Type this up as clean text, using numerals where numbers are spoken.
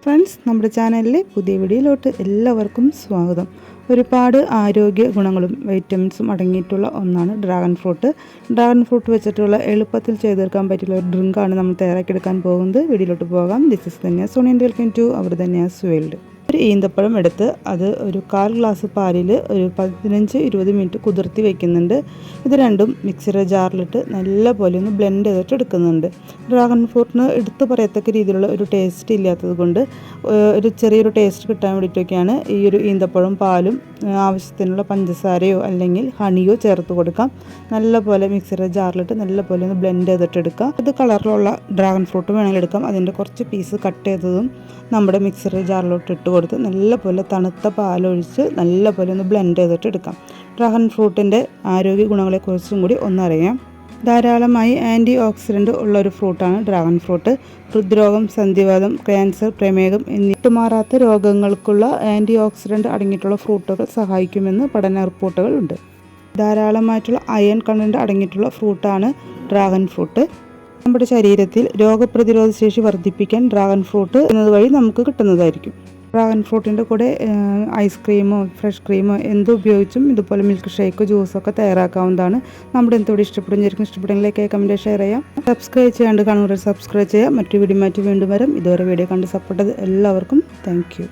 Friends, നമ്മുടെ ചാനലിലെ പുതിയ വീഡിയോയിലോട്ട് എല്ലാവർക്കും സ്വാഗതം. ഒരുപാട് ആരോഗ്യ ഗുണങ്ങളും വൈറ്റമിൻസും അടങ്ങിയിട്ടുള്ള ഒന്നാണ് ഡ്രാഗൺ ഫ്രൂട്ട്. ഡ്രാഗൺ ഫ്രൂട്ട് വെച്ചിട്ടുള്ള എളുപ്പത്തിൽ ചെയ്തെടുക്കാൻ പറ്റിയുള്ള ഒരു ഡ്രിങ്കാണ് നമ്മൾ തയ്യാറാക്കിയെടുക്കാൻ പോകുന്നത്. വീഡിയോയിലോട്ട് പോകാം. This is Dhanya Soni and welcome to our Dhanya's world. ഒരു ഈന്തപ്പഴം എടുത്ത് അത് ഒരു 1/4 ഗ്ലാസ് പാലിൽ ഒരു 15-20 മിനിറ്റ് കുതിർത്തി വയ്ക്കുന്നുണ്ട്. ഇത് രണ്ടും മിക്സിയുടെ ജാറിലിട്ട് നല്ല പോലെ ഒന്ന് ബ്ലെൻഡ് ചെയ്തിട്ട് എടുക്കുന്നുണ്ട്. ഡ്രാഗൺ ഫ്രൂട്ടിന് എടുത്ത് പറയത്തക്ക രീതിയിലുള്ള ഒരു ടേസ്റ്റ് ഇല്ലാത്തത് കൊണ്ട് ഒരു ചെറിയൊരു ടേസ്റ്റ് കിട്ടാൻ വേണ്ടിയിട്ടൊക്കെയാണ് ഈ ഒരു ഈന്തപ്പഴം പാലും ആവശ്യത്തിനുള്ള പഞ്ചസാരയോ അല്ലെങ്കിൽ ഹണിയോ ചേർത്ത് കൊടുക്കാം. നല്ല പോലെ മിക്സിയുടെ ജാറിലിട്ട് നല്ല പോലെ ഒന്ന് ബ്ലെൻഡ് ചെയ്തിട്ട് എടുക്കാം. ഇത് കളറിലുള്ള ഡ്രാഗൺ ഫ്രൂട്ട് വേണമെങ്കിൽ എടുക്കാം. അതിൻ്റെ കുറച്ച് പീസ് കട്ട് ചെയ്തതും നമ്മുടെ മിക്സിയുടെ ജാറിലോട്ട് ഇട്ട് കൊടുത്ത് നല്ല പോലെ തണുത്ത പാലൊഴിച്ച് നല്ല പോലെ ഒന്ന് ബ്ലെൻഡ് ചെയ്തിട്ട് എടുക്കാം. ഡ്രാഗൺ ഫ്രൂട്ടിൻ്റെ ആരോഗ്യ ഗുണങ്ങളെക്കുറിച്ചും കൂടി ഒന്നറിയാം. ധാരാളമായി ആൻറ്റി ഓക്സിഡൻറ്റ് ഉള്ള ഒരു ഫ്രൂട്ടാണ് ഡ്രാഗൺ ഫ്രൂട്ട്. ഹൃദ്രോഗം, സന്ധിവാതം, ക്യാൻസർ, പ്രമേഹം എന്നീ വിട്ടുമാറാത്ത രോഗങ്ങൾക്കുള്ള ആൻറ്റി ഓക്സിഡൻറ്റ് അടങ്ങിയിട്ടുള്ള ഫ്രൂട്ടുകൾ സഹായിക്കുമെന്ന് പഠന റിപ്പോർട്ടുകൾ ഉണ്ട്. ധാരാളമായിട്ടുള്ള അയൺ കണ്ടൻറ്റ് അടങ്ങിയിട്ടുള്ള ഫ്രൂട്ടാണ് ഡ്രാഗൺ ഫ്രൂട്ട്. നമ്മുടെ ശരീരത്തിൽ രോഗപ്രതിരോധ ശേഷി വർദ്ധിപ്പിക്കാൻ ഡ്രാഗൺ ഫ്രൂട്ട് എന്നത് വഴി നമുക്ക് കിട്ടുന്നതായിരിക്കും. ഡ്രാഗൺ ഫ്രൂട്ടിൻ്റെ കൂടെ ഐസ്ക്രീമോ ഫ്രഷ് ക്രീമോ എന്തുപയോഗിച്ചും ഇതുപോലെ മിൽക്ക് ഷേക്കോ ജ്യൂസൊക്കെ തയ്യാറാക്കാവുന്നതാണ്. നമ്മുടെ എന്തുകൂടി ഇഷ്ടപ്പെടുമെങ്കിൽ കമൻറ്റ് ഷെയർ ചെയ്യാം. സബ്സ്ക്രൈബ് ചെയ്യാണ്ട് കാണുന്നവർ സബ്സ്ക്രൈബ് ചെയ്യാം. മറ്റു വീഡിയോ വീണ്ടും വരും. ഇതുവരെ വീഡിയോ കണ്ട് സപ്പോർട്ട് ചെയ്ത് എല്ലാവർക്കും താങ്ക് യു.